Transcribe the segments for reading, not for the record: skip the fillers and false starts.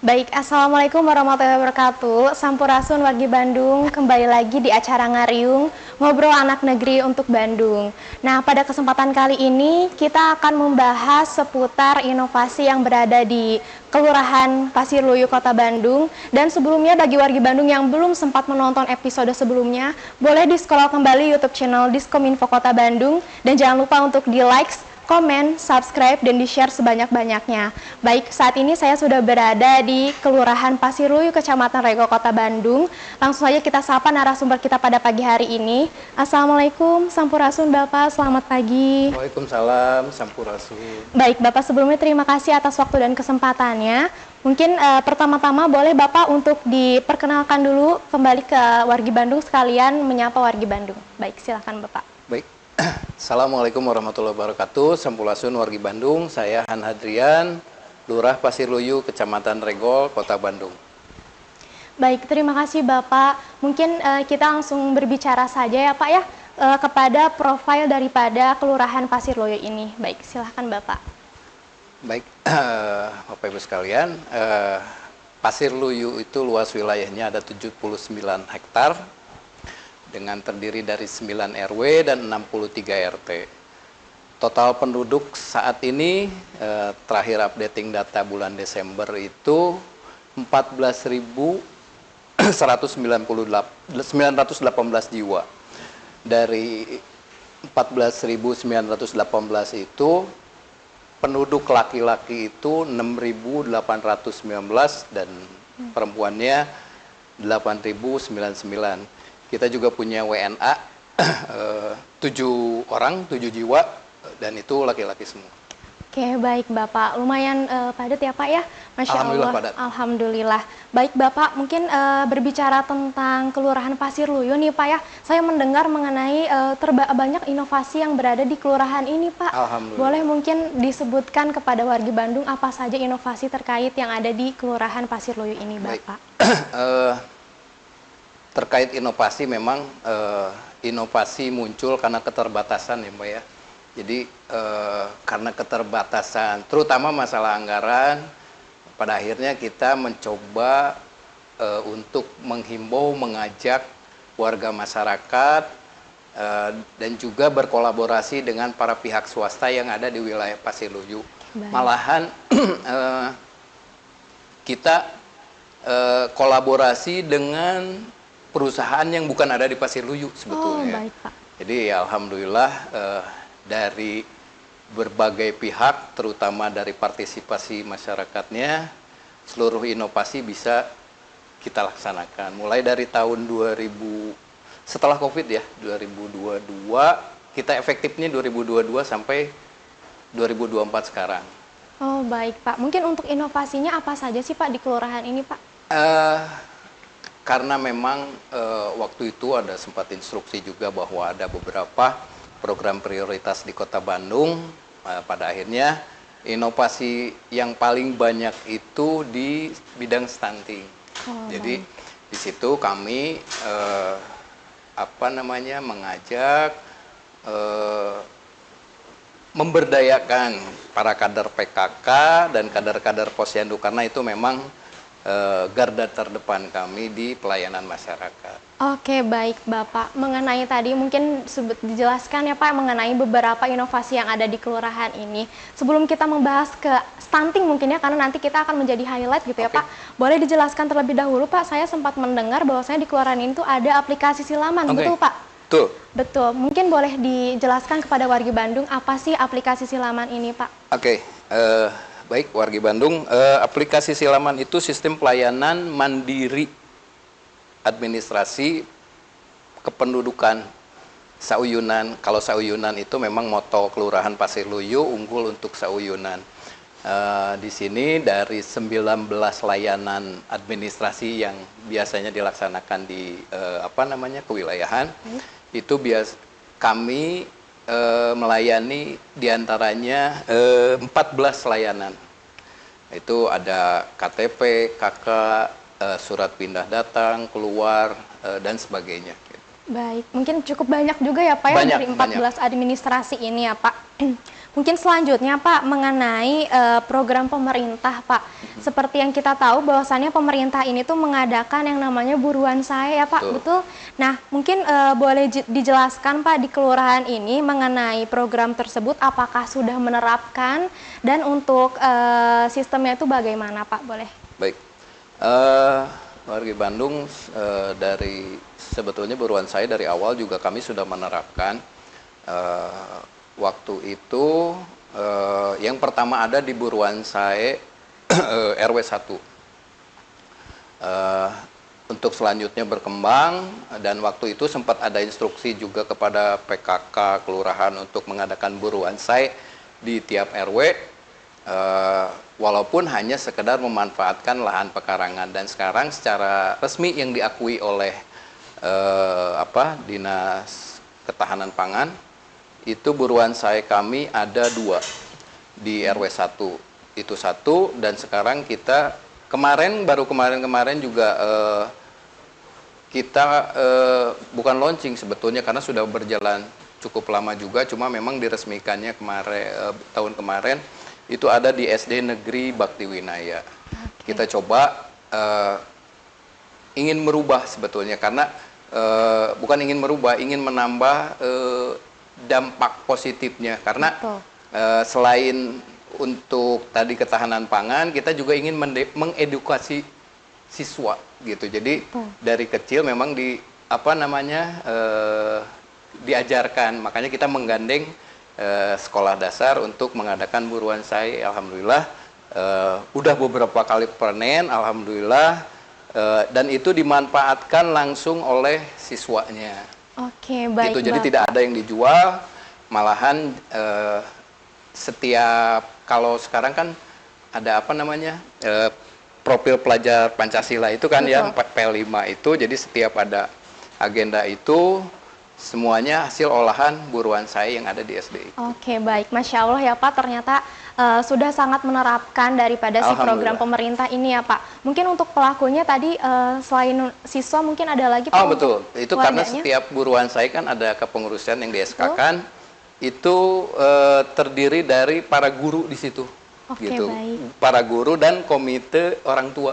Baik, Assalamualaikum warahmatullahi wabarakatuh. Sampurasun wargi Bandung, kembali lagi di acara Ngariung, Ngobrol Anak Negeri untuk Bandung. Nah, pada kesempatan kali ini kita akan membahas seputar inovasi yang berada di Kelurahan Pasirluyu, Kota Bandung. Dan sebelumnya bagi wargi Bandung yang belum sempat menonton episode sebelumnya, boleh di-scroll kembali YouTube channel Diskominfo Kota Bandung. Dan jangan lupa untuk di-like, komen, subscribe, dan di-share sebanyak-banyaknya. Baik, saat ini saya sudah berada di Kelurahan Pasirluyu, Kecamatan Rego, Kota Bandung. Langsung saja kita sapa narasumber kita pada pagi hari ini. Assalamualaikum, Sampurasun Bapak, selamat pagi. Waalaikumsalam, Sampurasun. Baik, Bapak sebelumnya terima kasih atas waktu dan kesempatannya. Mungkin pertama-tama boleh Bapak untuk diperkenalkan dulu kembali ke wargi Bandung sekalian menyapa wargi Bandung. Baik, silakan Bapak. Baik, Assalamualaikum warahmatullahi wabarakatuh. Sampurasun wargi Bandung, saya Han Hadrian, Lurah Pasirluyu, Kecamatan Regol, Kota Bandung. Baik, terima kasih Bapak. Mungkin kita langsung berbicara saja ya Pak ya, kepada profil daripada Kelurahan Pasirluyu ini. Baik, silahkan Bapak. Baik, Bapak Ibu sekalian, Pasirluyu itu luas wilayahnya ada 79 hektar, dengan terdiri dari 9 RW dan 63 RT. Total penduduk saat ini, terakhir updating data bulan Desember itu 14.918 jiwa. Dari 14.918 itu, penduduk laki-laki itu 6.819 dan perempuannya 8.099. Kita juga punya WNA 7 orang, 7 jiwa, dan itu laki-laki semua. Oke, baik Bapak. Lumayan padat ya Pak ya? Masya Alhamdulillah Allah. padat. Alhamdulillah. Baik Bapak, mungkin berbicara tentang Kelurahan Pasirluyu nih Pak ya. Saya mendengar mengenai banyak inovasi yang berada di kelurahan ini Pak. Alhamdulillah. Boleh mungkin disebutkan kepada wargi Bandung apa saja inovasi terkait yang ada di Kelurahan Pasirluyu ini Bapak? Terkait inovasi memang inovasi muncul karena keterbatasan ya Mbak ya. Jadi karena keterbatasan, terutama masalah anggaran, pada akhirnya kita mencoba untuk menghimbau, mengajak warga masyarakat dan juga berkolaborasi dengan para pihak swasta yang ada di wilayah Pasirluyu. Malahan kita kolaborasi dengan perusahaan yang bukan ada di Pasirluyu sebetulnya. Oh, baik, Pak. Jadi ya, alhamdulillah dari berbagai pihak, terutama dari partisipasi masyarakatnya, seluruh inovasi bisa kita laksanakan. Mulai dari tahun 2000, setelah COVID ya, 2022, kita efektifnya 2022 sampai 2024 sekarang. Oh, baik Pak. Mungkin untuk inovasinya apa saja sih Pak di kelurahan ini Pak? Karena memang waktu itu ada sempat instruksi juga bahwa ada beberapa program prioritas di Kota Bandung. Pada akhirnya inovasi yang paling banyak itu di bidang stunting. Jadi di situ kami mengajak, memberdayakan para kader PKK dan kader-kader posyandu, karena itu memang garda terdepan kami di pelayanan masyarakat. Oke, baik Bapak. Mengenai tadi mungkin dijelaskan ya Pak mengenai beberapa inovasi yang ada di kelurahan ini. Sebelum kita membahas ke stunting mungkin ya, karena nanti kita akan menjadi highlight gitu ya Pak. Boleh dijelaskan terlebih dahulu Pak, saya sempat mendengar bahwasanya di kelurahan ini tuh ada aplikasi silaman, betul Pak? Betul. Betul. Mungkin boleh dijelaskan kepada warga Bandung apa sih aplikasi silaman ini Pak? Oke. Baik, wargi Bandung, aplikasi silaman itu sistem pelayanan mandiri administrasi kependudukan sauyunan. Kalau sauyunan itu memang moto Kelurahan Pasirluyu, unggul untuk sauyunan. Di sini dari 19 layanan administrasi yang biasanya dilaksanakan di kewilayahan, itu kami melayani diantaranya 14 layanan. Itu ada KTP, KK, surat pindah datang, keluar, dan sebagainya. Baik, mungkin cukup banyak juga ya Pak ya dari 14 administrasi ini ya Pak. Mungkin selanjutnya Pak mengenai program pemerintah Pak. Seperti yang kita tahu bahwasannya pemerintah ini tuh mengadakan yang namanya buruan saya ya Pak, betul? Nah mungkin boleh dijelaskan Pak di kelurahan ini mengenai program tersebut apakah sudah menerapkan dan untuk sistemnya itu bagaimana Pak, boleh? Baik, warga Bandung dari sebetulnya buruan saya dari awal juga kami sudah menerapkan. Waktu itu yang pertama ada di buruan saya RW 1. Untuk selanjutnya berkembang dan waktu itu sempat ada instruksi juga kepada PKK kelurahan untuk mengadakan buruan saya di tiap RW. Walaupun hanya sekedar memanfaatkan lahan pekarangan, dan sekarang secara resmi yang diakui oleh Dinas Ketahanan Pangan itu buruan saya kami ada 2 di RW 1 itu 1, dan sekarang kita baru kemarin juga kita bukan launching sebetulnya karena sudah berjalan cukup lama juga, cuma memang diresmikannya tahun kemarin itu ada di SD Negeri Bakti Winaya. Kita coba ingin merubah sebetulnya karena bukan ingin merubah, ingin menambah dampak positifnya karena selain untuk tadi ketahanan pangan, kita juga ingin mengedukasi siswa gitu. Jadi dari kecil memang diajarkan, makanya kita menggandeng sekolah dasar untuk mengadakan buruan saya. Alhamdulillah udah beberapa kali panen, alhamdulillah, dan itu dimanfaatkan langsung oleh siswanya. Oke, baik. Gitu. Jadi tidak ada yang dijual, malahan setiap, kalau sekarang kan ada profil pelajar Pancasila itu kan ya, P5 itu, jadi setiap ada agenda itu semuanya hasil olahan buruan saya yang ada di SD. Oke, baik. Masya Allah ya Pak, ternyata sudah sangat menerapkan daripada si program pemerintah ini ya Pak. Mungkin untuk pelakunya tadi selain siswa mungkin ada lagi Pak? Oh betul, itu karena setiap buruan saya kan ada kepengurusan yang di SK-kan, itu terdiri dari para guru di situ. Gitu. Baik. Para guru dan komite orang tua.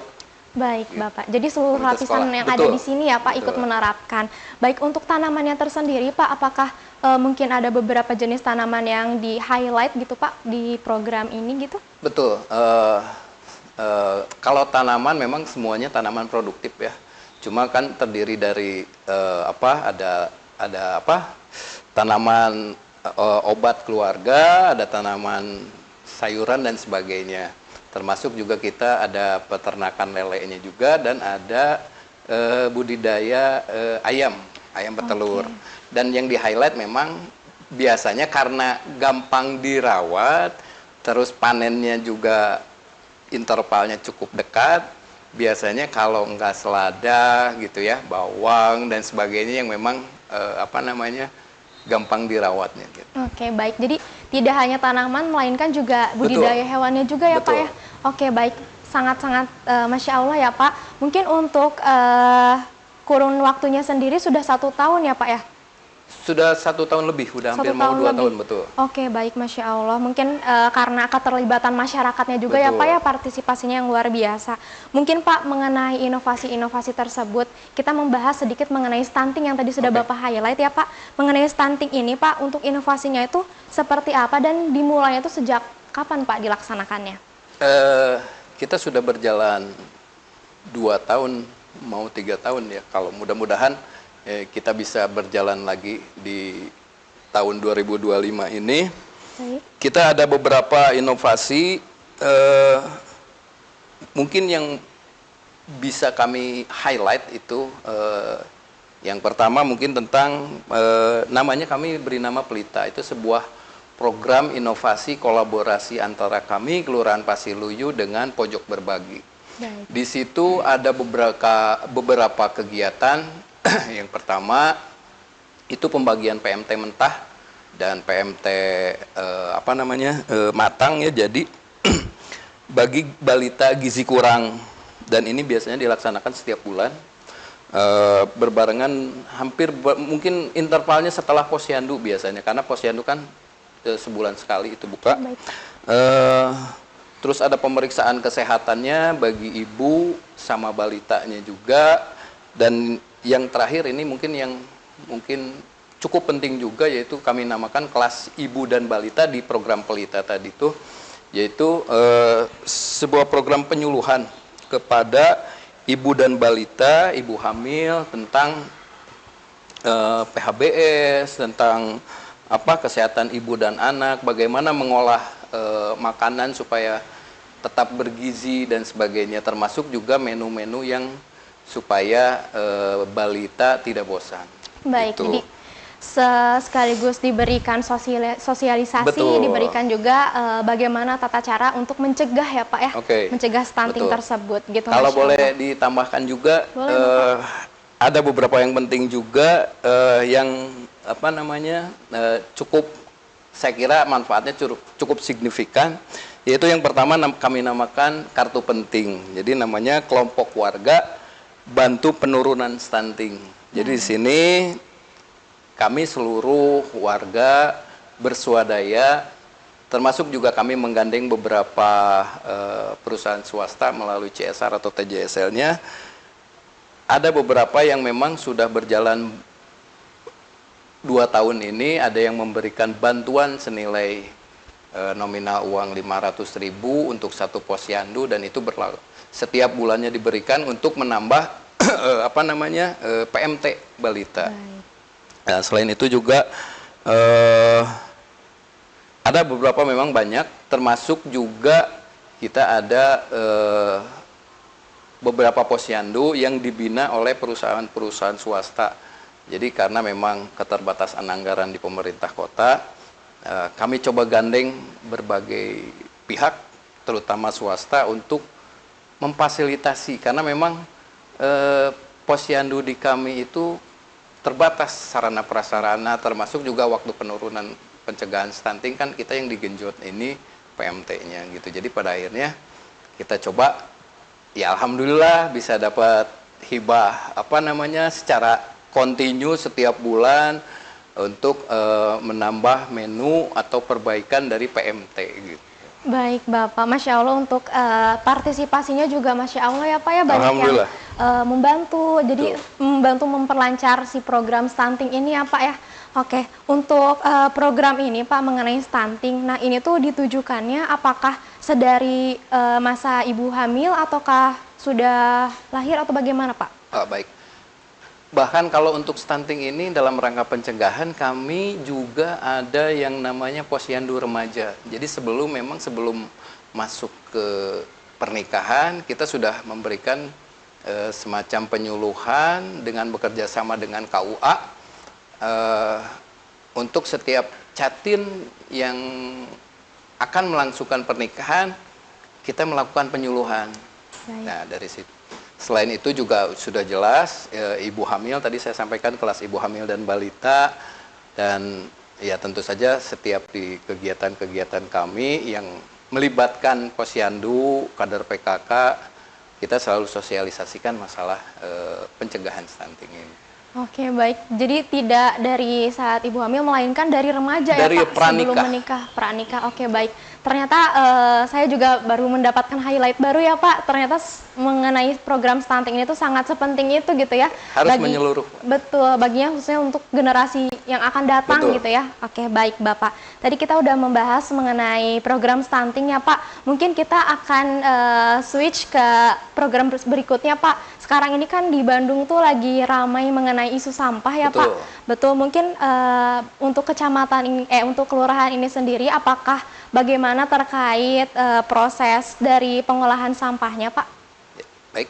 Baik Bapak, jadi seluruh lapisan yang ada di sini ya Pak ikut menerapkan. Baik, untuk tanamannya tersendiri Pak, apakah mungkin ada beberapa jenis tanaman yang di highlight gitu Pak di program ini gitu? Betul, kalau tanaman memang semuanya tanaman produktif ya. Cuma kan terdiri dari tanaman obat keluarga, ada tanaman sayuran dan sebagainya. Termasuk juga kita ada peternakan lelenya juga, dan ada budidaya ayam petelur. Dan yang di highlight memang biasanya karena gampang dirawat, terus panennya juga intervalnya cukup dekat, biasanya kalau enggak selada gitu ya, bawang dan sebagainya yang memang gampang dirawatnya gitu. Oke, baik. Jadi tidak hanya tanaman melainkan juga budidaya hewannya juga ya Pak ya. Oke, baik. Sangat-sangat Masya Allah ya Pak. Mungkin untuk kurun waktunya sendiri sudah 1 tahun ya Pak ya? Sudah 1 tahun lebih, udah hampir mau 2 tahun, betul. Oke, baik, Masya Allah. Mungkin karena keterlibatan masyarakatnya juga ya Pak ya, partisipasinya yang luar biasa. Mungkin Pak mengenai inovasi-inovasi tersebut, kita membahas sedikit mengenai stunting yang tadi sudah Bapak highlight ya Pak. Mengenai stunting ini Pak, untuk inovasinya itu seperti apa dan dimulainya itu sejak kapan Pak dilaksanakannya? Kita sudah berjalan 2 tahun, mau 3 tahun ya, kalau mudah-mudahan kita bisa berjalan lagi di tahun 2025 ini. Kita ada beberapa inovasi, mungkin yang bisa kami highlight itu yang pertama mungkin tentang namanya kami beri nama Pelita. Itu sebuah program inovasi kolaborasi antara kami Kelurahan Pasiluyu dengan Pojok Berbagi. Di situ ada beberapa kegiatan. Yang pertama itu pembagian PMT mentah dan PMT matang ya. Jadi bagi balita gizi kurang, dan ini biasanya dilaksanakan setiap bulan berbarengan mungkin intervalnya setelah posyandu biasanya, karena posyandu kan sebulan sekali itu buka. Baik. Terus ada pemeriksaan kesehatannya bagi ibu sama balitanya juga. Dan yang terakhir ini mungkin cukup penting juga, yaitu kami namakan kelas ibu dan balita di program Pelita tadi itu, yaitu sebuah program penyuluhan kepada ibu dan balita, ibu hamil tentang PHBS, tentang kesehatan ibu dan anak, bagaimana mengolah makanan supaya tetap bergizi dan sebagainya, termasuk juga menu-menu yang supaya balita tidak bosan. Baik, gitu. jadi sekaligus diberikan sosialisasi, Betul. diberikan juga bagaimana tata cara untuk mencegah ya Pak ya, Oke. mencegah stunting Betul. tersebut gitu. Kalau Masya boleh Allah. ditambahkan juga, Boleh, ada beberapa yang penting juga yang cukup, saya kira manfaatnya cukup signifikan, yaitu yang pertama kami namakan kartu penting. Jadi namanya kelompok warga bantu penurunan stunting. Jadi di sini kami seluruh warga berswadaya, termasuk juga kami menggandeng beberapa perusahaan swasta melalui CSR atau TJSL-nya. Ada beberapa yang memang sudah berjalan 2 tahun ini, ada yang memberikan bantuan senilai nominal uang 500.000 untuk satu posyandu, dan itu setiap bulannya diberikan untuk menambah PMT balita. Nah, selain itu juga ada beberapa, memang banyak, termasuk juga kita ada beberapa posyandu yang dibina oleh perusahaan-perusahaan swasta. Jadi karena memang keterbatasan anggaran di pemerintah kota, kami coba gandeng berbagai pihak, terutama swasta, untuk memfasilitasi, karena memang posyandu di kami itu terbatas sarana prasarana, termasuk juga waktu penurunan pencegahan stunting kan kita yang digenjot ini PMT-nya gitu. Jadi pada akhirnya kita coba, ya alhamdulillah bisa dapat hibah secara kontinu setiap bulan untuk menambah menu atau perbaikan dari PMT gitu. Baik Bapak, Masya Allah, untuk partisipasinya juga Masya Allah ya Pak ya, banyak yang membantu, jadi membantu memperlancar si program stunting ini ya Pak ya. Oke, untuk program ini Pak mengenai stunting, nah ini tuh ditujukannya apakah sedari masa ibu hamil ataukah sudah lahir atau bagaimana Pak? Baik. Bahkan kalau untuk stunting ini dalam rangka pencegahan, kami juga ada yang namanya posyandu remaja. Jadi sebelum masuk ke pernikahan, kita sudah memberikan semacam penyuluhan dengan bekerja sama dengan KUA untuk setiap catin yang akan melangsungkan pernikahan, kita melakukan penyuluhan. Baik. Nah, dari situ. Selain itu juga sudah jelas ibu hamil, tadi saya sampaikan kelas ibu hamil dan balita, dan ya tentu saja setiap di kegiatan-kegiatan kami yang melibatkan posyandu, kader PKK, kita selalu sosialisasikan masalah pencegahan stunting ini. Oke, baik. Jadi tidak dari saat ibu hamil, melainkan dari remaja dari ya Pak, pranikah. sebelum menikah, pranikah. Oke, baik. Ternyata saya juga baru mendapatkan highlight baru ya Pak. Ternyata mengenai program stunting ini tuh sangat sepenting itu gitu ya. Harus menyeluruh. Betul, baginya khususnya untuk generasi yang akan datang. Betul. Gitu ya. Oke, baik Bapak. Tadi kita udah membahas mengenai program stunting ya Pak. Mungkin kita akan switch ke program berikutnya Pak. Sekarang ini kan di Bandung tuh lagi ramai mengenai isu sampah ya Betul. Pak. Betul, mungkin untuk kecamatan ini, untuk kelurahan ini sendiri, apakah bagaimana terkait proses dari pengolahan sampahnya Pak? Ya, baik,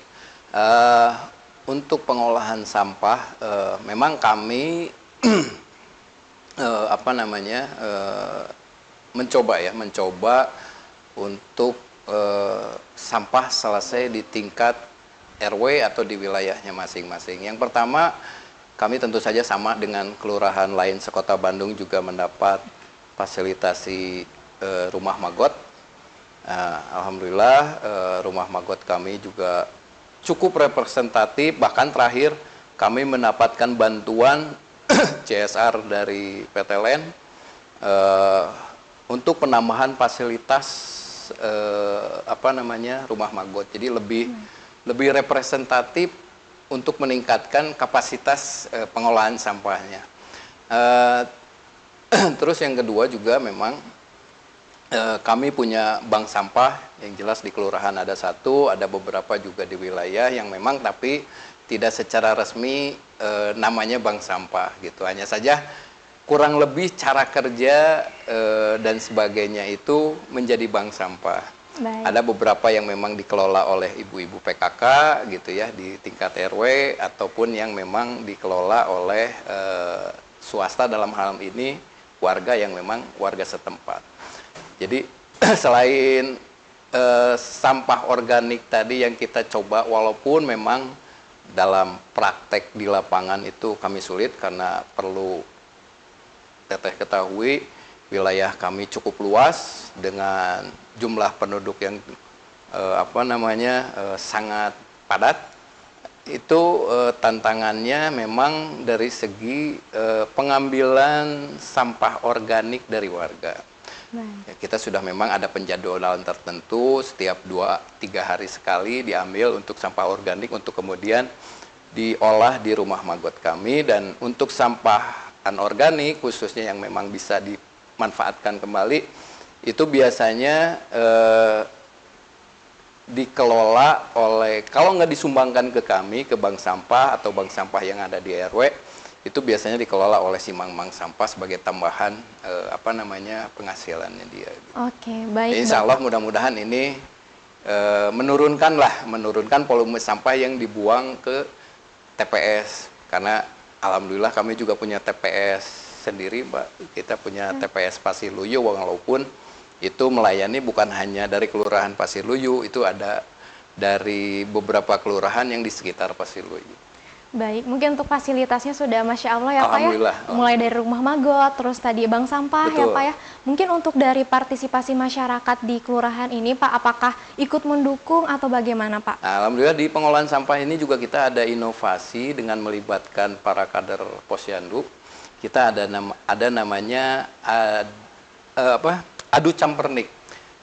untuk pengolahan sampah memang kami mencoba untuk sampah selesai di tingkat RW atau di wilayahnya masing-masing. Yang pertama, kami tentu saja sama dengan kelurahan lain sekota Bandung juga mendapat fasilitasi rumah magot. Alhamdulillah rumah magot kami juga cukup representatif, bahkan terakhir kami mendapatkan bantuan CSR dari PT LEN untuk penambahan fasilitas apa namanya rumah magot. Jadi lebih representatif untuk meningkatkan kapasitas pengolahan sampahnya. Terus yang kedua juga memang kami punya bank sampah yang jelas di kelurahan ada satu, ada beberapa juga di wilayah yang memang tapi tidak secara resmi namanya bank sampah gitu. Hanya saja kurang lebih cara kerja dan sebagainya itu menjadi bank sampah. Baik. Ada beberapa yang memang dikelola oleh ibu-ibu PKK gitu ya di tingkat RW ataupun yang memang dikelola oleh swasta dalam hal ini warga yang memang warga setempat. Jadi selain sampah organik tadi yang kita coba, walaupun memang dalam praktek di lapangan itu kami sulit karena perlu teteh ketahui wilayah kami cukup luas dengan jumlah penduduk yang sangat padat. Itu tantangannya memang dari segi pengambilan sampah organik dari warga. Ya, kita sudah memang ada penjadwalan tertentu setiap 2-3 hari sekali diambil untuk sampah organik untuk kemudian diolah di rumah magot kami. Dan untuk sampah anorganik khususnya yang memang bisa dimanfaatkan kembali itu biasanya dikelola oleh, kalau nggak disumbangkan ke kami, ke bank sampah atau bank sampah yang ada di RW, itu biasanya dikelola oleh si mang-mang sampah sebagai tambahan penghasilannya dia. Gitu. Oke, baik. Insya Allah mudah-mudahan ini menurunkan volume sampah yang dibuang ke TPS, karena alhamdulillah kami juga punya TPS sendiri, Mbak. Kita punya TPS Pasiluyu, walaupun itu melayani bukan hanya dari Kelurahan Pasiluyu, itu ada dari beberapa kelurahan yang di sekitar Pasiluyu. Baik, mungkin untuk fasilitasnya sudah Masya Allah ya Pak ya, mulai Alhamdulillah. dari rumah magot, terus tadi bank sampah. Betul. Ya Pak ya. Mungkin untuk dari partisipasi masyarakat di kelurahan ini Pak, apakah ikut mendukung atau bagaimana Pak? Nah, alhamdulillah di pengolahan sampah ini juga kita ada inovasi dengan melibatkan para kader Posyandu. Kita ada namanya adu campernik.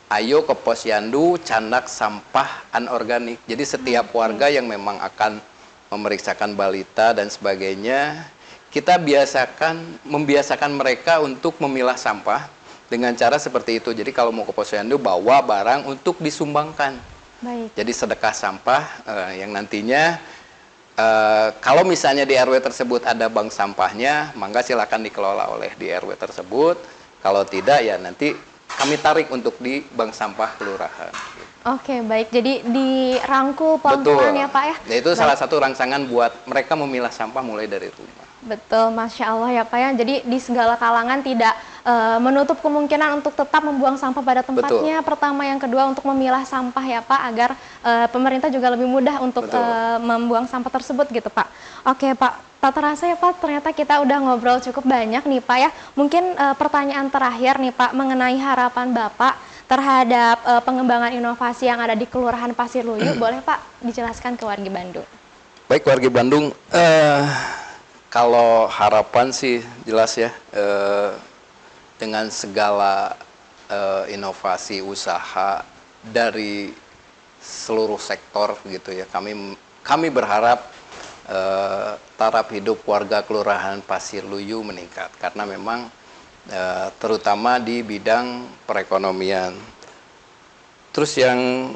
Ayo ke Posyandu candak sampah anorganik. Jadi setiap warga yang memang akan memeriksakan balita dan sebagainya, kita membiasakan mereka untuk memilah sampah dengan cara seperti itu. Jadi kalau mau ke Posyandu bawa barang untuk disumbangkan. Baik. Jadi sedekah sampah yang nantinya kalau misalnya di RW tersebut ada bank sampahnya, maka silakan dikelola oleh di RW tersebut. Kalau tidak ya nanti kami tarik untuk di bank sampah kelurahan. Oke, baik. Jadi dirangkul pelan-pelan ya Pak ya? Ya, itu salah satu rangsangan buat mereka memilah sampah mulai dari rumah. Betul, Masya Allah ya Pak ya. Jadi di segala kalangan tidak menutup kemungkinan untuk tetap membuang sampah pada tempatnya. Betul. Pertama, yang kedua untuk memilah sampah ya Pak, agar pemerintah juga lebih mudah untuk membuang sampah tersebut gitu Pak. Oke Pak, tak terasa ya Pak, ternyata kita udah ngobrol cukup banyak nih Pak ya. Mungkin pertanyaan terakhir nih Pak, mengenai harapan Bapak terhadap pengembangan inovasi yang ada di Kelurahan Pasiluyu, boleh Pak dijelaskan ke warga Bandung? Baik, warga Bandung, kalau harapan sih jelas ya, dengan segala inovasi usaha dari seluruh sektor gitu ya, kami berharap taraf hidup warga Kelurahan Pasiluyu meningkat, karena memang terutama di bidang perekonomian. Terus yang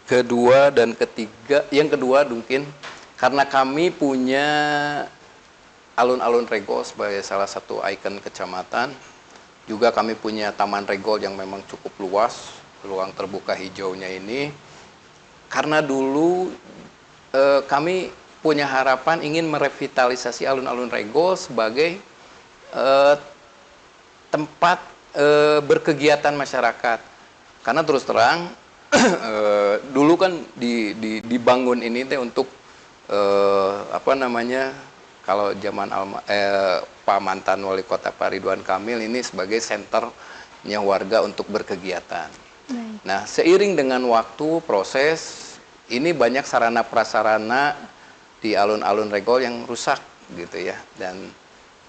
kedua dan ketiga, yang kedua mungkin karena kami punya alun-alun Regol sebagai salah satu ikon kecamatan, juga kami punya Taman Regol yang memang cukup luas, ruang terbuka hijaunya ini. Karena dulu kami punya harapan ingin merevitalisasi alun-alun Regol sebagai tempat berkegiatan masyarakat. Karena terus terang dulu kan dibangun ini teh untuk kalau zaman Pak mantan wali kota Pak Ridwan Kamil ini sebagai senternya warga untuk berkegiatan. Nah, seiring dengan waktu proses ini banyak sarana prasarana di alun-alun Regol yang rusak gitu ya, dan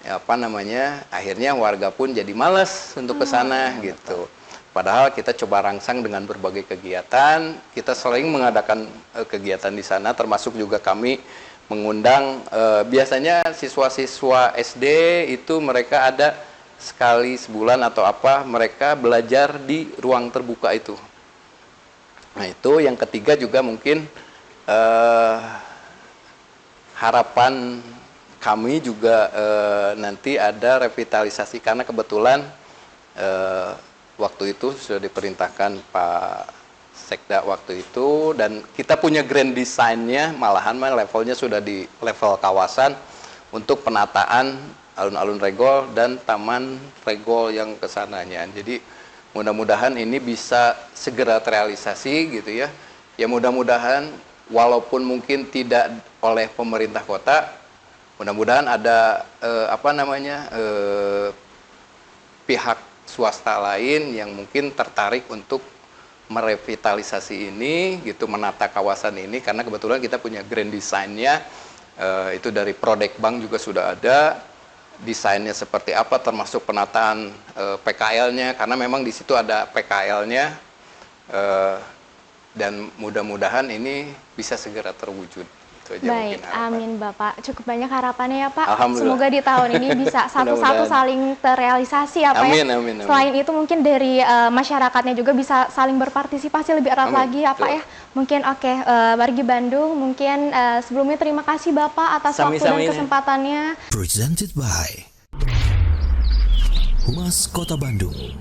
apa namanya, akhirnya warga pun jadi malas untuk ke sana gitu. Padahal kita coba rangsang dengan berbagai kegiatan, kita sering mengadakan kegiatan di sana, termasuk juga kami mengundang biasanya siswa-siswa SD itu mereka ada sekali sebulan atau apa mereka belajar di ruang terbuka itu. Nah itu yang ketiga juga mungkin harapan kami juga nanti ada revitalisasi karena kebetulan waktu itu sudah diperintahkan Pak Sekda waktu itu dan kita punya grand design-nya malahan levelnya sudah di level kawasan untuk penataan alun-alun Regol dan Taman Regol yang kesananya. Jadi mudah-mudahan ini bisa segera terrealisasi gitu ya. Ya mudah-mudahan walaupun mungkin tidak oleh pemerintah kota, mudah-mudahan ada pihak swasta lain yang mungkin tertarik untuk merevitalisasi ini, gitu, menata kawasan ini karena kebetulan kita punya grand design-nya itu dari Prodekbang juga sudah ada desainnya seperti apa, termasuk penataan PKL-nya karena memang di situ ada PKL-nya dan mudah-mudahan ini bisa segera terwujud. Baik, amin Bapak. Cukup banyak harapannya ya Pak. Alhamdulillah. Semoga di tahun ini bisa satu-satu saling terrealisasi ya Pak amin, ya. amin, amin. Selain itu mungkin dari masyarakatnya juga bisa saling berpartisipasi lebih erat lagi ya Pak ya. Mungkin Wargi Bandung, mungkin sebelumnya terima kasih Bapak atas waktu dan kesempatannya. Presented by Humas Kota Bandung.